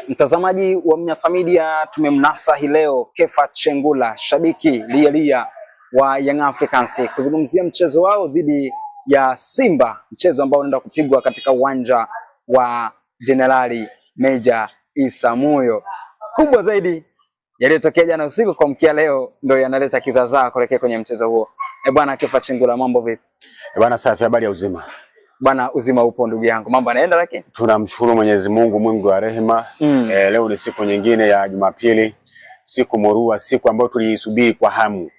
Mtazamaji wa Mnyasa Media, tumemnasa hii leo Kefa Chengula, shabiki lialia wa Young Africans, kuzungumzia mchezo wao dhidi ya Simba, mchezo ambao unaenda kupigwa katika uwanja wa Jenerali Meja Isamuhyo. Kubwa zaidi yaliyotokea jana usiku kwa mkia leo ndio yanaleta kizaazaa kuelekea kwenye mchezo huo. Bwana Kefa Chengula, mambo vipi? Bwana safi, habari ya uzima? Bwana uzima upo ndugu yangu, mambo yanaenda lakini? Tunamshukuru Mwenyezi Mungu mwingi wa rehema. Leo ni siku nyingine ya Jumapili, siku murua, siku ambayo tuliisubiri kwa hamu.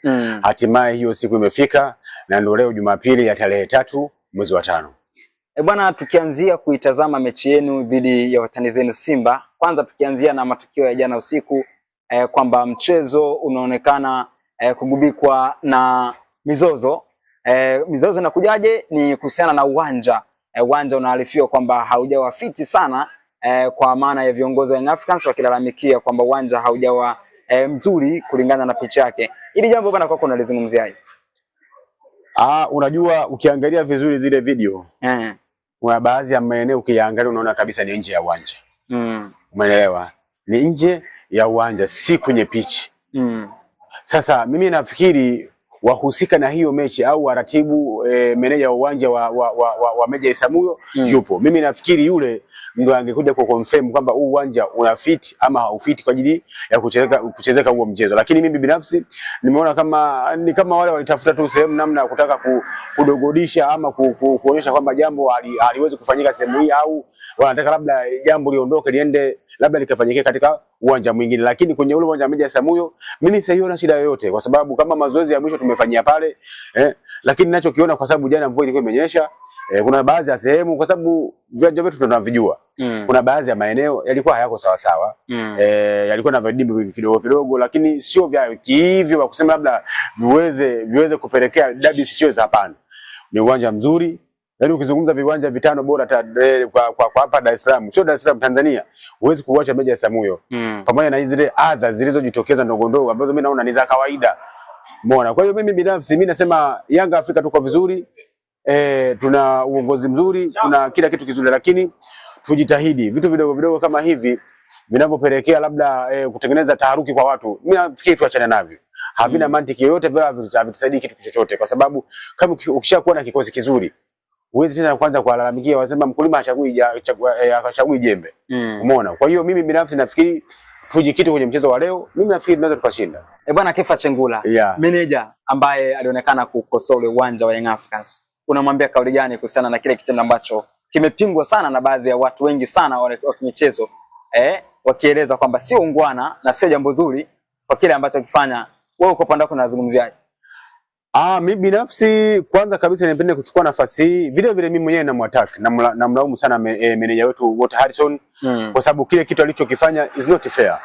Hatimaye hiyo siku imefika na ndio leo Jumapili ya tarehe 3 mwezi wa 5. Bwana, tukianzia kuitazama mechi yenu dhidi ya watani zenu Simba, kwanza tukianzia na matukio ya jana usiku, kwamba mchezo unaonekana kugubikwa na mizozo. Mizozo inakujaje? Ni kuhusiana na uwanja. Uwanja unaarifiwa kwamba haujawa fiti sana, kwa maana ya viongozi wa Young Africans wakilalamikia kwamba uwanja haujawa mzuri kulingana na picha yake. Hili jambo bwana kwako unalizungumziaje? Unajua ukiangalia vizuri zile video, kuna baadhi ya maeneo ukiangalia unaona kabisa ni nje ya uwanja. Umeelewa? Ni nje ya uwanja, si kwenye pitch. Sasa mimi nafikiri wahusika na hiyo mechi au waratibu, meneja wa uwanja wa Meja Isamuhyo yupo. Mimi nafikiri yule ndio angekuja ku confirm kwamba huu uwanja una fit ama haufiti kwa ajili ya kuchezeka huo mchezo. Lakini mimi binafsi nimeona kama wale walitafuta tu sehemu namna ya kutaka kudogodisha ama kuonyesha kwamba jambo haliwezi kufanyika sehemu hii, au wanataka labda jambo liondoke liende labda likafanyike katika uwanja mwingine. Lakini kwenye ule uwanja wa Meja Isamuhyo mimi siona shida yoyote, kwa sababu kama mazoezi ya mwisho tumefanyia pale, lakini ninachokiona, kwa sababu jana mvua ilikuwa imenyesha, kuna baadhi ya sehemu, kwa sababu viwanja vyetu tunavijua, kuna baadhi ya maeneo yalikuwa hayako sawa sawa, yalikuwa na vidimbi kidogo kidogo, lakini sio vya hivyo wa kusema labda viweze kupelekea dabi sicheze. Hapana, ni uwanja mzuri. Yaani ukizungumza viwanja vitano bora kwa hapa Dar es Salaam, sio Dar es Salaam, Tanzania, huwezi kuacha Meja Isamuhyo. Pamoja na zile adha zilizojitokeza ndogo ndogo ambazo mimi naona ni za kawaida. Umeona? Kwa hiyo mimi binafsi mimi nasema Yanga Afrika tuko vizuri. Tuna uongozi mzuri, tuna kila kitu kizuri, lakini tujitahidi vitu vidogo vidogo kama hivi vinavyopelekea labda kutengeneza taharuki kwa watu, mimi nafikiri tuachane navyo. Havina mantiki yoyote, vile havitusaidii kitu chochote, kwa sababu kama ukishakuwa na kikosi kizuri, huwezi tena kwanza kulalamikia wasema mkulima hachagui jembe. Umeona? Kwa hiyo mimi binafsi nafikiri tujikite kwenye mchezo wa leo. Mimi nafikiri tunaweza tukashinda. Bwana Kefa Chengula, meneja ambaye alionekana kukosoa ule uwanja wa Young Africans, unamwambia kauli gani kuhusiana na kile kitendo ambacho kimepingwa sana na baadhi ya watu wengi sana wa michezo, wakieleza kwamba sio ungwana na sio jambo zuri kwa kile ambacho kifanya? Wewe uko pande yako unazungumziaje? Mimi binafsi kwanza kabisa nipende kuchukua nafasi hii vile vile mimi mwenyewe namwataka na mlaumu sana meneja wetu Walter Harrison, kwa sababu kile kitu alichokifanya is not fair.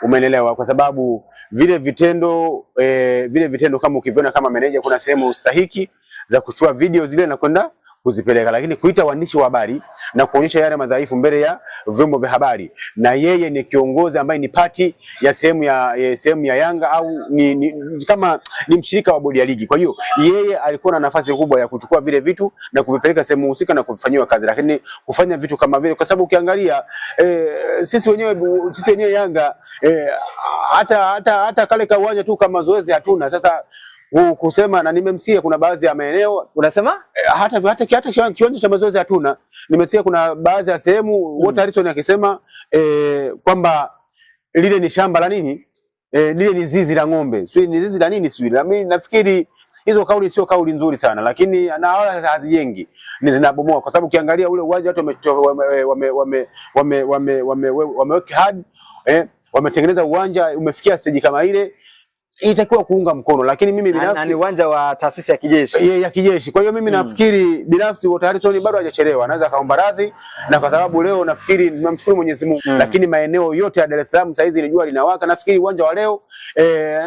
Umeelewa? Kwa sababu vile vitendo kama ukiviona kama meneja, kuna sehemu ustahiki za kuchukua video zile na kwenda kuzipeleka, lakini kuita waandishi wa habari na kuonyesha yale madhaifu mbele ya vyombo vya habari, na yeye ni kiongozi ambaye ni party ya sehemu ya Yanga, au kama ni mshirika wa bodi ya ligi. Kwa hiyo yeye alikuwa na nafasi kubwa ya kuchukua vile vitu na kuvipeleka sehemu husika na kufanyiwa kazi, lakini kufanya vitu kama vile, kwa sababu ukiangalia sisi wenyewe Yanga, hata kale ka uwanja tu kama zoezi hatuna. Sasa kusema, na nimemsikia kuna baadhi ya maeneo unasema hata kiwanja cha mazoezi hatuna. Nimesikia kuna baadhi ya sehemu Walter Harrison akisema kwamba lile ni shamba la nini, lile ni zizi la ng'ombe, sio ni zizi la nini, sio. Mimi nafikiri hizo kauli sio kauli nzuri sana, lakini na wala hazijengi, ni zinabomoa, kwa sababu ukiangalia ule uwanja watu wameweka hard, wametengeneza uwanja umefikia stage kama ile, itakuwa kuunga mkono. Lakini mimi binafsi ni uwanja wa taasisi ya kijeshi ya kijeshi. Kwa hiyo mimi nafikiri binafsi Walter Harrison bado hajachelewa, anaweza kaomba radhi, na kwa sababu leo nafikiri tunamshukuru Mwenyezi Mungu, lakini maeneo yote ya Dar es Salaam sasa hizi ni jua linawaka. Nafikiri uwanja wa leo,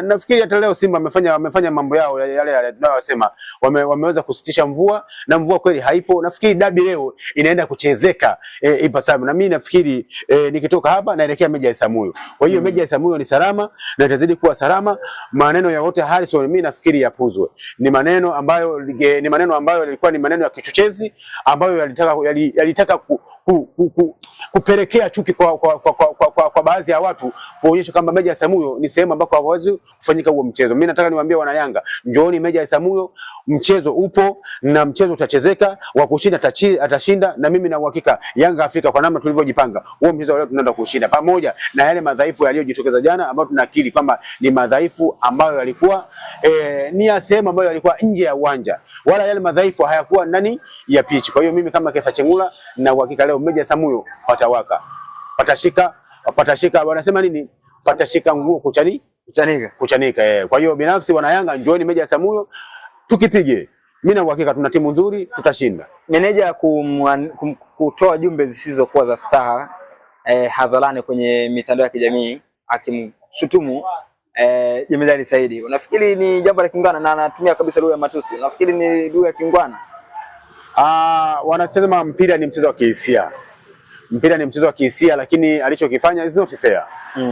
nafikiri hata leo Simba wamefanya mambo yao yale tunayosema, wameweza kusitisha mvua, na mvua kweli haipo. Nafikiri dabi leo inaenda kuchezeka ipasavyo, na mimi nafikiri nikitoka hapa naelekea Meja Isamuhyo. Kwa hiyo Meja Isamuhyo ni salama na itazidi kuwa salama. maneno ya wote Harrison mimi nafikiri yapuzwe. Ni maneno ambayo yalikuwa ni maneno ya kichochezi ambayo yalitaka kupelekea chuki kwa baadhi ya watu, kuonyesha kwamba Meja Isamuhyo ni sehemu ambako hawezi kufanyika huo mchezo. Mimi nataka niwaambie wana Yanga, njooni Meja Isamuhyo, mchezo upo na mchezo utachezeka, wa kushinda atashinda, na mimi na uhakika Yanga Afrika kwa namna tulivyojipanga, huo mchezo leo tunaenda kushinda, pamoja na yale madhaifu yaliyojitokeza jana ambayo tunakiri kwamba ni madhaifu ambayo yalikuwa ni ya sehemu ambayo yalikuwa nje ya uwanja, wala yale madhaifu hayakuwa ndani ya pitch. Kwa hiyo mimi kama Kefa Chengula na uhakika leo Meja Isamuhyo watawaka, patashika wanasema nini, patashika nguo kuchanika. Kwa hiyo binafsi wana Yanga, njooni Meja Isamuhyo tukipige. Mimi na uhakika tuna timu nzuri, tutashinda. Meneja kutoa jumbe zisizokuwa za star hadharani kwenye mitandao ya kijamii akimshutumu Jemedari Saidi, unafikiri ni jambo la kiungwana, na anatumia kabisa lugha ya matusi, unafikiri ni lugha ya kiungwana? Wanasema mpira ni mchezo wa kihisia. Mpira ni mchezo wa kihisia, lakini alichokifanya is not fair.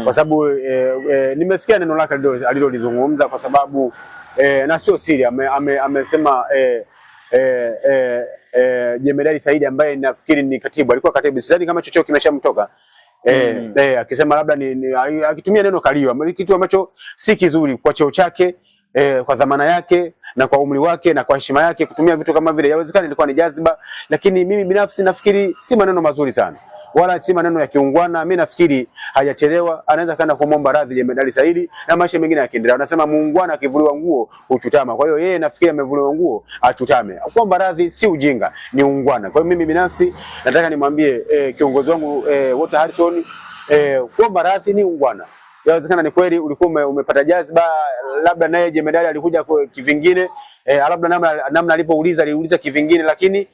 Kwa sababu nimesikia neno lake alilolizungumza, kwa sababu na sio siri, amesema Jemedari Saidi ambaye nafikiri ni katibu, alikuwa katibu, sidhani kama chochote kimeshamtoka, akisema labda akitumia neno kalio, kitu ambacho si kizuri kwa cheo chake, kwa dhamana yake na kwa umri wake na kwa heshima yake. Kutumia vitu kama vile yawezekana ilikuwa ni jaziba, lakini mimi binafsi nafikiri si maneno mazuri sana, wala si maneno ya kiungwana. Mimi nafikiri hajachelewa, anaweza kaenda kumomba radhi Jemedari Saidi na maisha mengine yakiendelea. Wanasema muungwana akivuliwa nguo uchutama. Kwa hiyo yeye nafikiri amevuliwa nguo achutame. Kuomba radhi si ujinga, ni ungwana. Kwa hiyo mimi binafsi nataka nimwambie kiongozi wangu wote Harrison, kuomba radhi ni ungwana. Yawezekana ni kweli ulikuwa umepata jaziba, labda naye Jemedari alikuja kivingine, labda namna aliuliza kivingine, lakini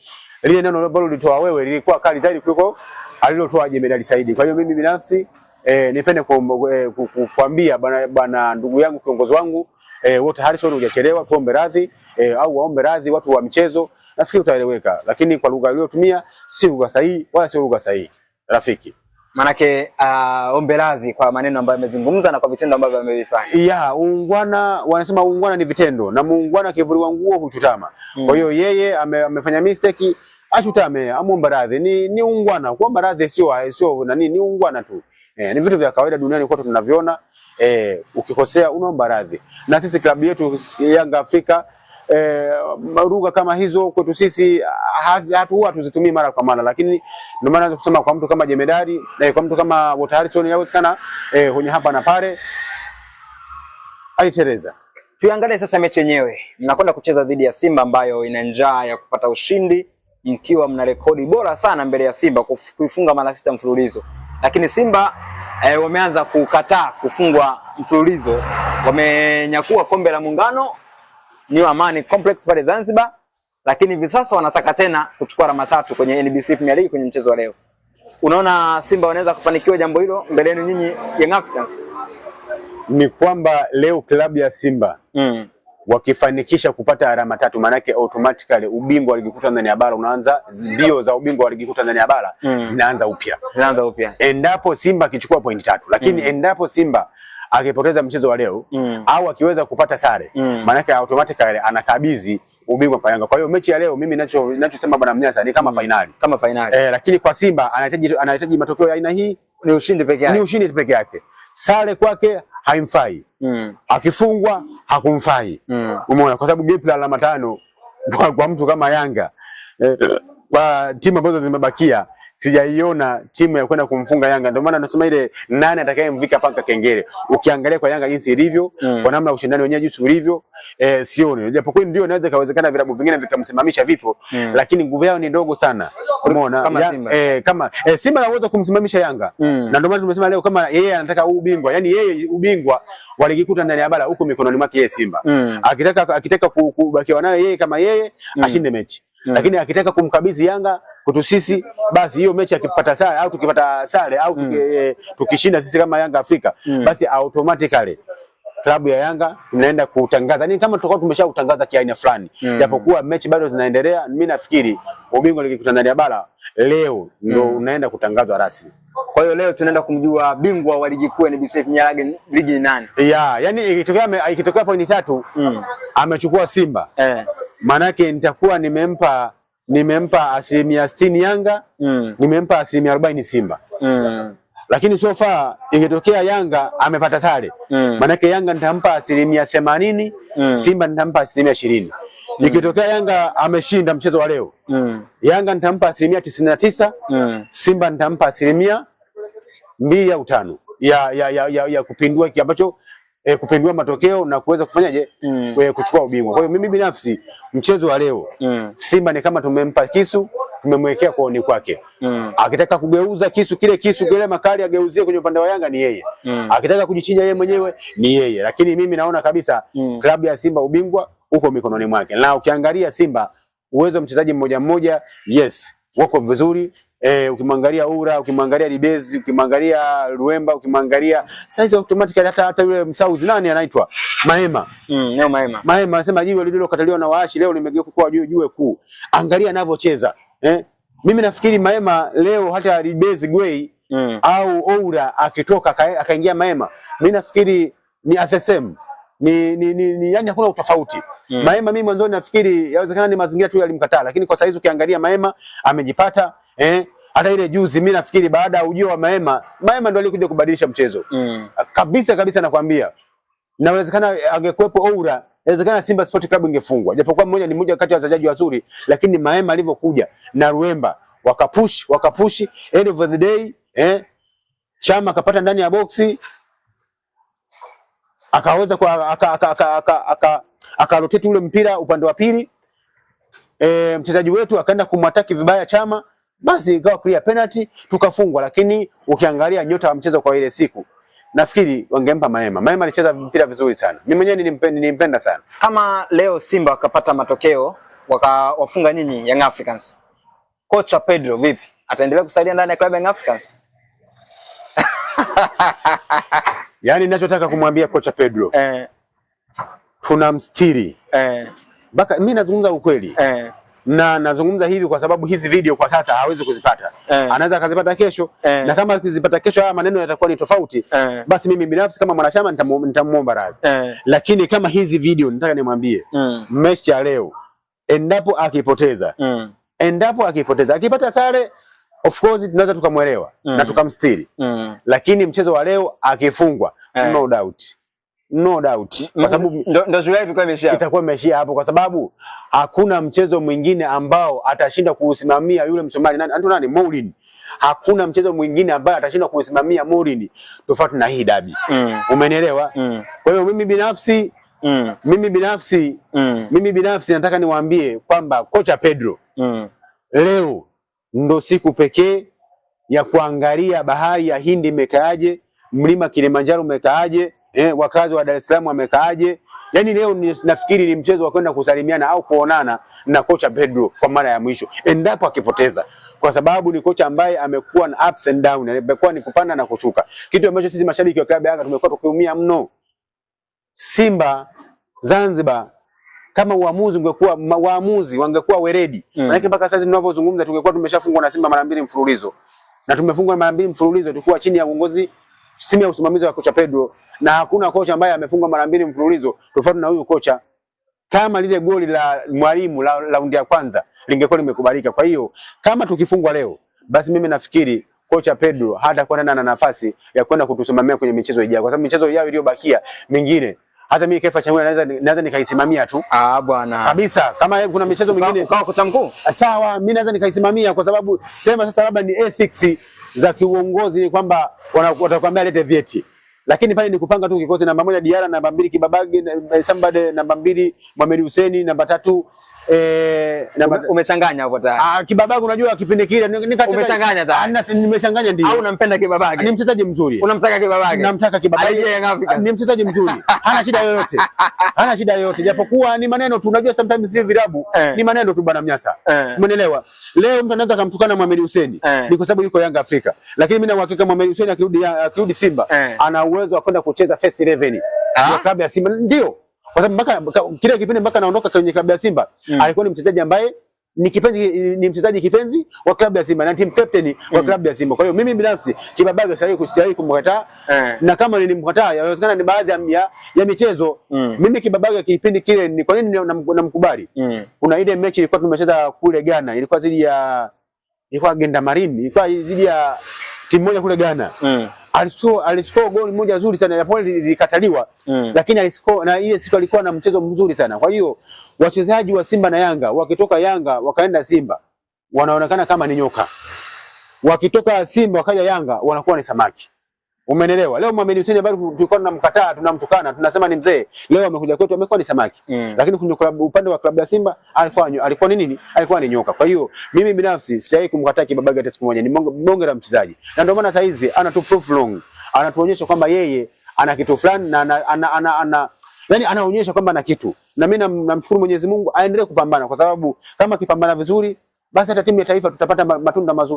lile neno ambalo ulitoa wewe lilikuwa kali zaidi kuliko alilotoa Jemedari Saidi. Kwa hiyo mimi binafsi nipende kuambia bwana ndugu yangu kiongozi wangu wote Harrison, hujachelewa, tuombe radhi au waombe radhi watu wa mchezo, nafikiri utaeleweka, lakini kwa lugha aliyotumia si lugha sahihi wala si lugha sahihi rafiki. Manake ombe radhi kwa maneno ambayo amezungumza na kwa vitendo ambavyo amevifanya. Ungwana, wanasema ungwana ni vitendo, na muungwana akivuliwa nguo huchutama. Kwa hiyo yeye amefanya mistake, achutame, amuombe radhi. Ni ungwana. Kuomba radhi sio nani, ni ungwana tu. Ni vitu vya kawaida duniani kote tunaviona. Ukikosea unaomba radhi. Na sisi klabu yetu Yanga Afrika, lugha kama hizo kwetu sisi hatuzitumii mara kwa mara, lakini ndio maana naweza kusema kwa mtu kama Jemedari, kwa mtu kama Wote Harrison, yawezekana kwenye hapa na pale aliteleza. Tuangalie sasa mechi yenyewe. Mnakwenda kucheza dhidi ya Simba ambayo ina njaa ya kupata ushindi, mkiwa mna rekodi bora sana mbele ya Simba kuifunga mara 6 mfululizo. Lakini Simba wameanza kukataa kufungwa mfululizo. Wamenyakua kombe la Muungano New Amani Complex pale Zanzibar, lakini hivi sasa wanataka tena kuchukua alama 3 kwenye NBC Premier League kwenye mchezo wa leo. Unaona Simba wanaweza kufanikiwa jambo hilo mbele yenu nyinyi Young Africans? Ni kwamba leo klabu ya Simba wakifanikisha kupata alama 3, maana yake automatically ubingwa wa ligi kuu Tanzania ya bara unaanza, mbio za ubingwa wa ligi kuu Tanzania ya bara zinaanza upya. Endapo Simba akichukua point 3, lakini endapo Simba akipoteza mchezo wa leo au akiweza kupata sare, maana yake automatically anakabidhi ubingwa kwa Yanga. Kwa hiyo mechi ya leo mimi ninachosema bwana Mnyasa ni kama finali. Lakini kwa Simba anahitaji matokeo ya aina hii, ni ushindi peke yake. Sare kwake haimfai. Akifungwa hakumfai. Umeona, kwa sababu gap la alama 5 kwa mtu kama Yanga, kwa timu ambazo zimebakia sijaiona timu ya kwenda kumfunga Yanga. Ndio maana tunasema ile nani atakayemvika paka kengele. Ukiangalia kwa Yanga jinsi ilivyo, kwa namna ushindani wenyewe jinsi ulivyo, sioni. Japokuwa ndio inaweza kawezekana vilabu vingine vikamsimamisha vipo, lakini nguvu yao ni ndogo sana. Umeona? Kama Simba anaweza kumsimamisha Yanga. Na ndio maana tumesema leo kama yeye anataka ubingwa, yani yeye ubingwa wa ligi kuu Tanzania bara huko mikononi mwake yeye Simba. Akitaka kubakiwa nayo yeye kama yeye ashinde mechi. Lakini akitaka kumkabidhi Yanga kutu sisi, basi hiyo mechi akipata sare au tukipata sare au tukishinda sisi kama Yanga Afrika, basi automatically klabu ya Yanga tunaenda kutangaza. Ni kama tutakuwa tumeshautangaza kiaina fulani. Japokuwa mechi bado zinaendelea, mimi nafikiri ubingwa ligi kuu Tanzania bara leo ndio unaenda kutangazwa rasmi. Kwa hiyo leo tunaenda kumjua bingwa wa ligi kuu NBC Nyarage ligi ni nani? Yeah, yani ikitokea pointi 3 amechukua Simba. Maana yake nitakuwa nimempa 60% Yanga, nimempa 40% Simba. Lakini so far ikitokea Yanga amepata sare, maana yake Yanga nitampa 80%, Simba nitampa 20%. Ikitokea Yanga ameshinda mchezo wa leo, Yanga nitampa 99%, Simba nitampa 2 au 5 ya kupindua ambacho kupindua matokeo na kuweza kufanyaje kuchukua ubingwa. Kwa hiyo mimi binafsi mchezo wa leo Simba ni kama tumempa kisu, tumemwekea kooni kwake. Akitaka kugeuza kisu kile makali ageuzie kwenye upande wa Yanga ni yeye. Akitaka kujichinja yeye mwenyewe ni yeye. Lakini mimi naona kabisa klabu ya Simba ubingwa uko mikononi mwake. Na ukiangalia Simba uwezo mchezaji mmoja yes wako vizuri. Ukimwangalia Ura, ukimwangalia Libezi, ukimwangalia Ruemba, ukimwangalia size automatically hata yule msauzi nani anaitwa Maema. Leo Maema anasema jiwe lililo kataliwa na waashi leo limegeuka kwa jiwe kuu. Angalia anavyocheza. Mimi nafikiri Maema leo hata Libezi Gwei au Ura akitoka akaingia Maema, mimi nafikiri ni at the same. Ni yani hakuna utofauti. Maema mimi mwanzo nafikiri yawezekana ni mazingira tu yalimkataa, lakini kwa saizi ukiangalia Maema amejipata. Hata ile juzi mimi nafikiri baada ya ujio wa Maema ndio alikuja kubadilisha mchezo. Kabisa nakwambia. Inawezekana angekuepo Oura, inawezekana Simba Sport Club ingefungwa. Japokuwa ni mmoja kati ya wachezaji wazuri, lakini Maema alivyokuja na Ruemba wakapush end of the day Chama akapata ndani ya boxi akaweza akarotate ule mpira upande wa pili. Mchezaji wetu akaenda kumwataki vibaya Chama, basi ikawa clear penalty tukafungwa. Lakini ukiangalia nyota wa mchezo kwa ile siku nafikiri wangempa Maema. Maema alicheza mpira vizuri sana. Mimi mwenyewe nilimpenda sana. Kama leo Simba wakapata matokeo wafunga nyinyi Young Africans, kocha Pedro vipi? Ataendelea kusaidia ndani ya klabu ya Young Africans? Yaani ninachotaka kumwambia kocha Pedro tunamstiri. Baka mimi nazungumza ukweli. Na nazungumza hivi kwa sababu hizi video kwa sasa hawezi kuzipata. Anaweza akazipata kesho. Na kama akizipata kesho haya maneno yatakuwa ni tofauti. Basi mimi binafsi kama mwanachama nitamuomba radhi. Lakini kama hizi video nataka nimwambie mechi ya leo endapo akipoteza, akipata sare of course tunaweza tukamuelewa na tukamstiri. Lakini mchezo wa leo akifungwa no doubt kwa sababu ndio shule itakuwa imeshia hapo, kwa sababu hakuna mchezo mwingine ambao atashinda kuusimamia yule Msomali nani Mourin. Hakuna mchezo mwingine ambao atashinda kuusimamia Mourin tofauti na hii dabi. Umenielewa? Kwa hiyo mimi binafsi nataka niwaambie kwamba kocha Pedro leo ndo siku pekee ya kuangalia bahari ya Hindi imekaaje, mlima Kilimanjaro umekaaje, wakazi wa Dar es Salaam wamekaaje. Yani leo nafikiri ni mchezo wa kwenda kusalimiana au kuonana na kocha Pedro kwa mara ya mwisho endapo akipoteza, kwa sababu ni kocha ambaye amekuwa na ups and down, amekuwa ni kupanda na kushuka, kitu ambacho sisi mashabiki wa klabu ya Yanga tumekuwa tukiumia mno. Simba Zanzibar kama waamuzi wangekuwa weredi, maana mpaka sasa tunavyozungumza tungekuwa tumeshafungwa na Simba mara 2 mfululizo, na tumefungwa mara 2 mfululizo tulikuwa chini ya uongozi chini ya usimamizi wa kocha Pedro, na hakuna kocha ambaye amefungwa mara 2 mfululizo tofauti na huyu kocha. Kama lile goli la Mwalimu la raundi ya kwanza lingekuwa limekubalika. Kwa hiyo kama tukifungwa leo, basi mimi nafikiri kocha Pedro hatakuwa na nafasi ya kwenda kutusimamia kwenye michezo ijayo, kwa sababu michezo yao iliyobakia mingine hata mimi Kefa Changula naweza nikaisimamia tu. Bwana. Kabisa. Kama kuna michezo mingine kwa kocha mkuu, sawa, mimi naweza nikaisimamia, kwa sababu sema sasa labda ni ethics za kiuongozi ni kwamba watakwambia lete vyeti. Lakini pale ni kupanga tu kikosi: namba 1 Diara, namba 2 Kibabage, Sambade, namba 2 Mohamed Hussein, namba 3 umechanganya hapo tayari. Kibabage unajua kipindi kile umechanganya tayari. Nimechanganya ndio. Au unampenda Kibabage? Ni mchezaji mzuri. Unamtaka Kibabage? Namtaka Kibabage. Ni mchezaji mzuri. Hana shida yoyote. Japokuwa ni maneno tu, unajua sometimes si virabu, ni maneno tu bwana Mnyasa. Umeelewa? Leo mtu anaweza kumtukana Mohamed Hussein ni kwa sababu yuko Yanga Afrika. Lakini mimi na uhakika Mohamed Hussein akirudi Simba ana uwezo wa kwenda kucheza first 11 ya klabu ya Simba. Ndio. Kwa sababu mpaka kile kipindi mpaka naondoka kwenye klabu ya Simba alikuwa ni mchezaji ambaye ni mchezaji kipenzi wa klabu ya Simba na team captain wa klabu ya Simba. Kwa hiyo mimi binafsi Kibabaga sijawahi kumkataa, na kama nilimkataa inawezekana ni baadhi ya michezo. Mimi Kibabaga kipindi kile ni kwa nini namkubali? Kuna ile mechi ilikuwa tumecheza kule Ghana, ilikuwa Genda Marine, ilikuwa zidi ya timu moja kule Ghana. Aliscore goli moja zuri sana, japo lilikataliwa, lakini aliscore, na ile siku alikuwa na mchezo mzuri sana. Kwa hiyo wachezaji wa Simba na Yanga wakitoka Yanga wakaenda Simba wanaonekana kama ni nyoka, wakitoka Simba wakaja Yanga wanakuwa ni samaki. Umeelewa? Leo Mohamed Hussein bado tulikuwa tunamkataa, tunamtukana, tunasema ni mzee. Leo amekuja kwetu amekuwa ni samaki. Lakini kwenye upande wa klabu ya Simba alikuwa ni nini? Alikuwa ni nyoka. Kwa hiyo mimi binafsi sijawahi kumkataa Kibabaga hata siku moja. Ni bonge la mchezaji. Na ndio maana saizi anatu proof long. Anatuonyesha kwamba yeye ana kitu fulani na yani anaonyesha kwamba ana kitu. Na mimi namshukuru Mwenyezi Mungu aendelee kupambana, kwa sababu kama akipambana vizuri basi hata timu ya taifa tutapata matunda mazuri.